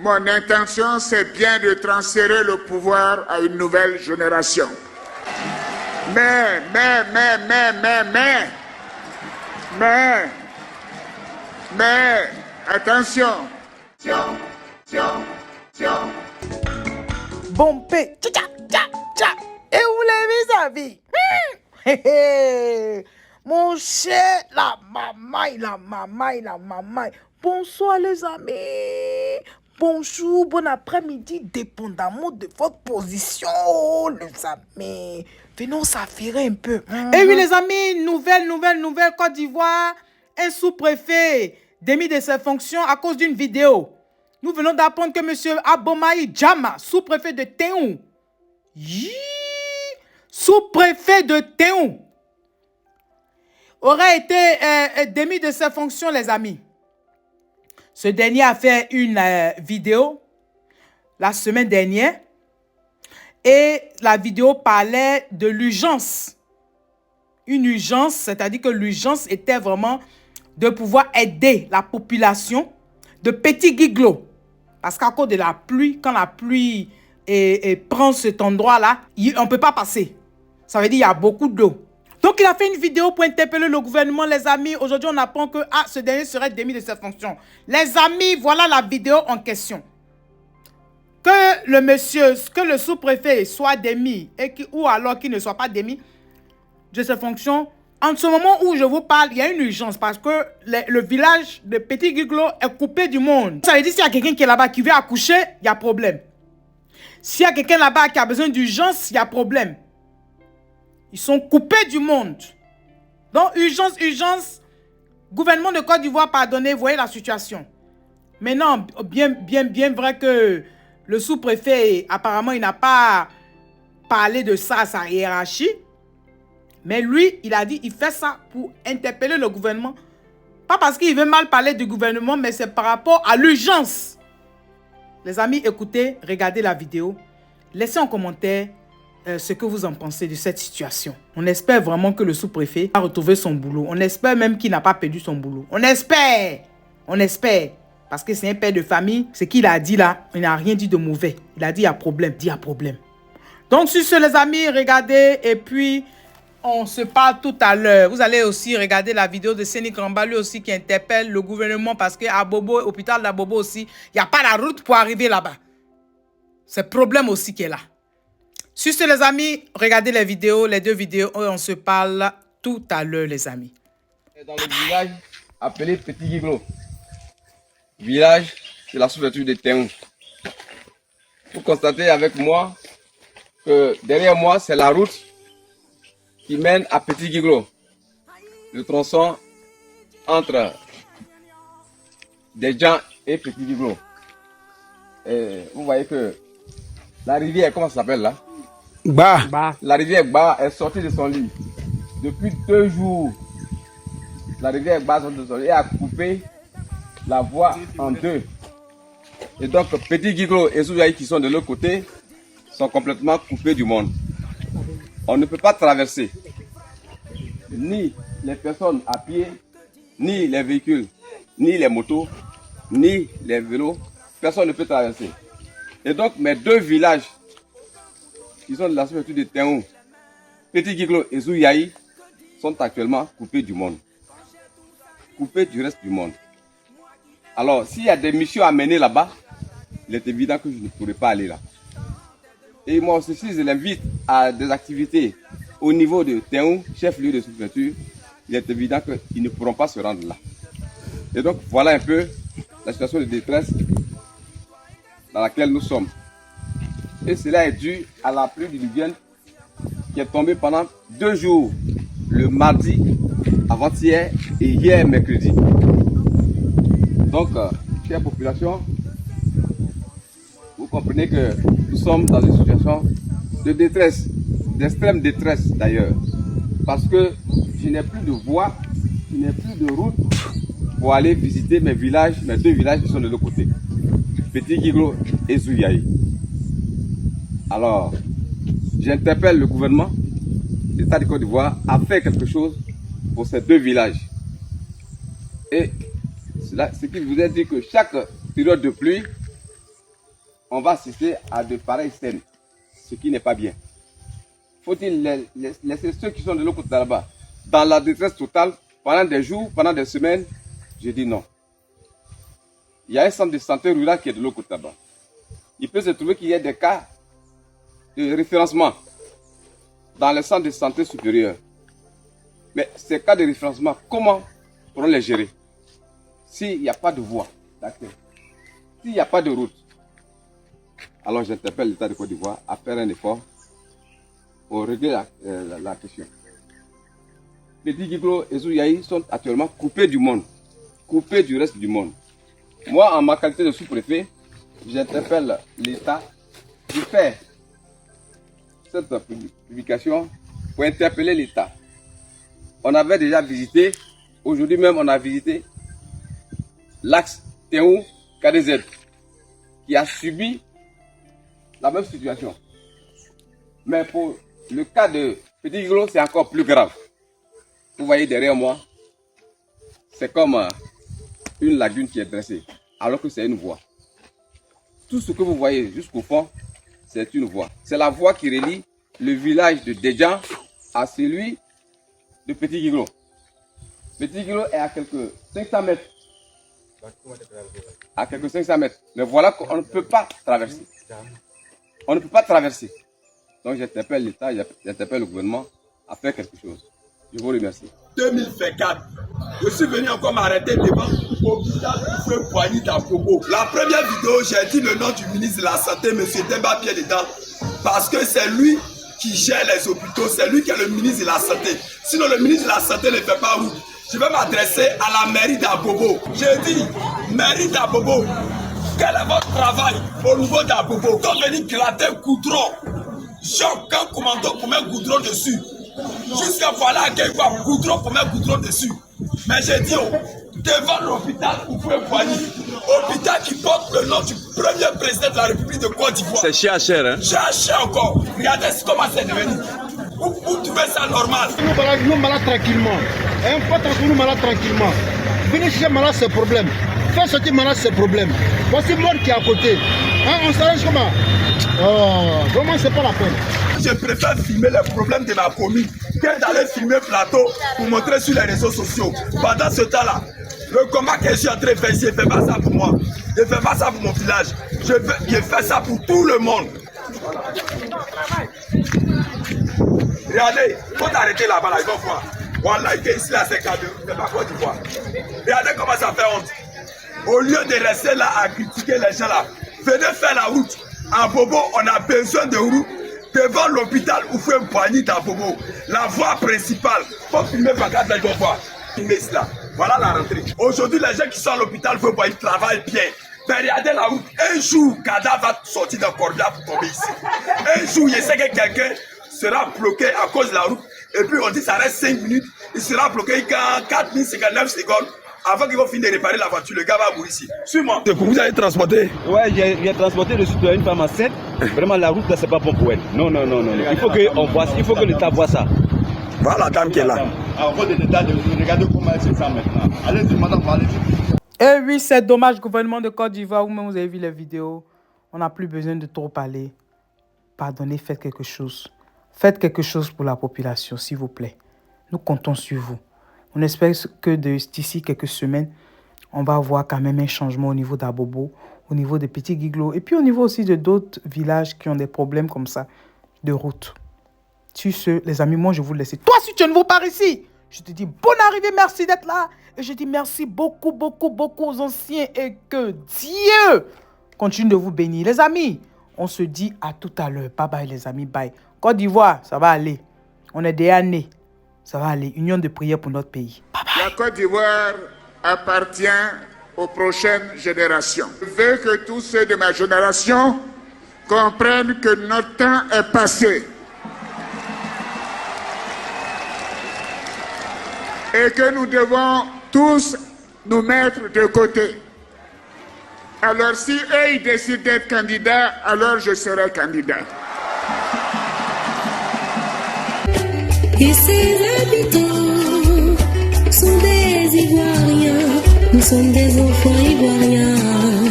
Mon intention, c'est bien de transférer le pouvoir à une nouvelle génération. Mais, attention. Bon P, tcha. Et vous l'avez vu, mon cher, la mamaille. Bonsoir les amis. Bonjour, bon après-midi, dépendamment de votre position, les amis. Venons s'affairer un peu. Et oui, les amis, nouvelle Côte d'Ivoire. Un sous-préfet démis de ses fonctions à cause d'une vidéo. Nous venons d'apprendre que M. Abomaï Djama, sous-préfet de Théou, sous-préfet de Théou, aurait été démis de ses fonctions, les amis. Ce dernier a fait une vidéo la semaine dernière et la vidéo parlait de l'urgence. Une urgence, c'est-à-dire que l'urgence était vraiment de pouvoir aider la population de Petit Guiglo. Parce qu'à cause de la pluie, quand la pluie prend cet endroit-là, on ne peut pas passer. Ça veut dire qu'il y a beaucoup d'eau. Donc, il a fait une vidéo pour interpeller le gouvernement, les amis. Aujourd'hui, on apprend que ce dernier serait démis de ses fonctions. Les amis, voilà la vidéo en question. Que le sous-préfet soit démis ou alors qu'il ne soit pas démis de ses fonctions. En ce moment où je vous parle, il y a une urgence parce que le village de Petit Guiglo est coupé du monde. Ça veut dire s'il y a quelqu'un qui est là-bas qui veut accoucher, il y a problème. S'il y a quelqu'un là-bas qui a besoin d'urgence, il y a problème. Ils sont coupés du monde. Donc, urgence. Gouvernement de Côte d'Ivoire, pardonnez, voyez la situation. Maintenant, bien vrai que le sous-préfet, apparemment, il n'a pas parlé de ça à sa hiérarchie. Mais lui, il a dit, il fait ça pour interpeller le gouvernement. Pas parce qu'il veut mal parler du gouvernement, mais c'est par rapport à l'urgence. Les amis, écoutez, regardez la vidéo. Laissez en commentaire ce que vous en pensez de cette situation. On espère vraiment que le sous-préfet a retrouvé son boulot. On espère même qu'il n'a pas perdu son boulot. On espère. Parce que c'est un père de famille. Ce qu'il a dit là, il n'a rien dit de mauvais. Il a dit il y a problème. Donc sur ce les amis, regardez et puis on se parle tout à l'heure. Vous allez aussi regarder la vidéo de Séni Kramba, lui aussi qui interpelle le gouvernement parce qu'à Bobo, hôpital d'Abobo aussi, il n'y a pas la route pour arriver là-bas. C'est le problème aussi qui est là. Sur ce les amis, regardez les deux vidéos et on se parle tout à l'heure les amis. Dans le village appelé Petit Guiglo. Village de la sous-préfecture de Théou. Vous constatez avec moi que derrière moi c'est la route qui mène à Petit Guiglo. Le tronçon entre Desjans et Petit Guiglo. Et vous voyez que la rivière, comment ça s'appelle là? Ba. La rivière Ba est sortie de son lit. Depuis 2 jours, la rivière Ba est sortie de son lit et a coupé la voie en 2. Et donc Petit Guiglo et Souyaï qui sont de l'autre côté sont complètement coupés du monde. On ne peut pas traverser ni les personnes à pied, ni les véhicules, ni les motos, ni les vélos. Personne ne peut traverser. Et donc mes 2 villages qui sont de la sous-préfecture de Théou, Petit Guiglo et Zouyaï, sont actuellement coupés du monde. Coupés du reste du monde. Alors, s'il y a des missions à mener là-bas, il est évident que je ne pourrai pas aller là. Et moi aussi, si je l'invite à des activités au niveau de Théou, chef-lieu de sous-préfecture, il est évident qu'ils ne pourront pas se rendre là. Et donc, voilà un peu la situation de détresse dans laquelle nous sommes. Et cela est dû à la pluie diluvienne qui est tombée pendant 2 jours, le mardi, avant-hier et hier mercredi. Donc, chère population, vous comprenez que nous sommes dans une situation de détresse, d'extrême détresse d'ailleurs, parce que je n'ai plus de voie, je n'ai plus de route pour aller visiter mes 2 villages qui sont de l'autre côté, Petit Guiglo et Zouyaï. Alors, j'interpelle le gouvernement, l'État de Côte d'Ivoire, à faire quelque chose pour ces 2 villages. Et ce qui vous a dit que chaque période de pluie, on va assister à de pareilles scènes, ce qui n'est pas bien. Faut-il laisser ceux qui sont de l'autre côté là-bas dans la détresse totale pendant des jours, pendant des semaines? Je dis non. Il y a un centre de santé rural qui est de l'autre côté là-bas. Il peut se trouver qu'il y ait des cas de référencement dans les centres de santé supérieurs. Mais ces cas de référencement, comment pourront les gérer s'il n'y a pas de voie d'accès, s'il n'y a pas de route? Alors j'interpelle l'État de Côte d'Ivoire à faire un effort pour régler la question. Petit Guiglo et Zouyaï sont actuellement coupés du monde, coupés du reste du monde. Moi, en ma qualité de sous-préfet, j'interpelle l'État de faire cette publication pour interpeller l'État. On avait déjà visité, aujourd'hui même on a visité l'axe Théou-KDZ qui a subi la même situation. Mais pour le cas de Petit Guiglo, c'est encore plus grave. Vous voyez derrière moi, c'est comme une lagune qui est dressée, alors que c'est une voie. Tout ce que vous voyez jusqu'au fond, c'est une voie. C'est la voie qui relie le village de Dedjan à celui de Petit Guiglo. Petit Guiglo est à quelques 500 mètres. À quelques 500 mètres. Mais voilà qu'on ne peut pas traverser. On ne peut pas traverser. Donc j'interpelle l'État, j'interpelle le gouvernement à faire quelque chose. Je vous remercie. 2024, je suis venu encore m'arrêter devant l'hôpital Feu Poigny d'Akobo. La première vidéo, j'ai dit le nom du ministre de la Santé, M. Demba Pied-Dedans, parce que c'est lui qui gère les hôpitaux, c'est lui qui est le ministre de la Santé. Sinon, le ministre de la Santé ne fait pas route. Je vais m'adresser à la mairie d'Abobo. J'ai dit, mairie d'Abobo, quel est votre travail au niveau d'Abobo? Quand venir gratter un goudron, choque un commando pour mettre un goudron dessus. Jusqu'à voilà qu'il y a un goudron pour mettre un goudron dessus. Mais j'ai dit, devant l'hôpital Oufoué-Poigny, hôpital qui porte le nom du premier président de la République de Côte d'Ivoire. C'est cher, hein? Cher encore. Regardez comment c'est devenu. Vous trouvez ça normal? Nous malades tranquillement. Un fois nous malades tranquillement. Venez chercher malade, c'est problème. Faire sortir malade, c'est problème. Voici mort qui est à côté. Hein, on s'arrange comment? Oh, vraiment, c'est pas la peine. Je préfère filmer les problèmes de ma commune que d'aller filmer plateau pour montrer sur les réseaux sociaux. Pendant ce temps-là, le combat que je suis en train de faire, je ne fais pas ça pour moi. Je ne fais pas ça pour mon village. Je fais ça pour tout le monde. Regardez, il faut t'arrêter là-bas, là, il faut voir. Voilà, ici, là, c'est cadeau. C'est pas Côte d'Ivoire. Regardez comment ça fait honte. Au lieu de rester là à critiquer les gens là, venez faire la route. À Bobo, on a besoin de route devant l'hôpital Oufoué-Poigny d'Abobo. La voie principale. Faut filmer Bagat là, il faut voir. Filmer cela. Voilà la rentrée. Aujourd'hui, les gens qui sont à l'hôpital Oufoué-Poigny travaillent bien. Mais regardez la route. Un jour, cadavre va sortir d'un cordia pour tomber ici. Un jour, je sais que quelqu'un sera bloqué à cause de la route. Et puis on dit ça reste 5 minutes. Il sera bloqué 4 minutes, 59 secondes. Avant qu'ils vont finir de réparer la voiture, le gars va mourir ici. Suis-moi. Vous avez transporté? Ouais, j'ai transporté le suite à une femme enceinte. Vraiment, la route là, c'est pas bon pour elle. Non. Il faut que l'État voit ça. Voilà la dame qui est là. Regardez comment elle se sent maintenant. Allez-y, madame, allez-y. Eh oui, c'est dommage, gouvernement de Côte d'Ivoire, vous-même vous avez vu les vidéos. On n'a plus besoin de trop parler. Pardonnez, faites quelque chose. Faites quelque chose pour la population, s'il vous plaît. Nous comptons sur vous. On espère que d'ici quelques semaines, on va voir quand même un changement au niveau d'Abobo, au niveau des Petit Guiglo, et puis au niveau aussi de d'autres villages qui ont des problèmes comme ça, de route. Sur ce, les amis, moi je vous laisse. Toi, si tu ne veux pas ici, je te dis bonne arrivée, merci d'être là. Et je dis merci beaucoup aux anciens et que Dieu continue de vous bénir. Les amis, on se dit à tout à l'heure. Bye bye les amis, bye. Côte d'Ivoire, ça va aller. On est déjà nés. Ça va aller. Union de prière pour notre pays. Bye bye. La Côte d'Ivoire appartient aux prochaines générations. Je veux que tous ceux de ma génération comprennent que notre temps est passé. Et que nous devons tous nous mettre de côté. Alors si eux ils décident d'être candidats, alors je serai candidat. Et ces habitants sont des Ivoiriens, nous sommes des enfants ivoiriens.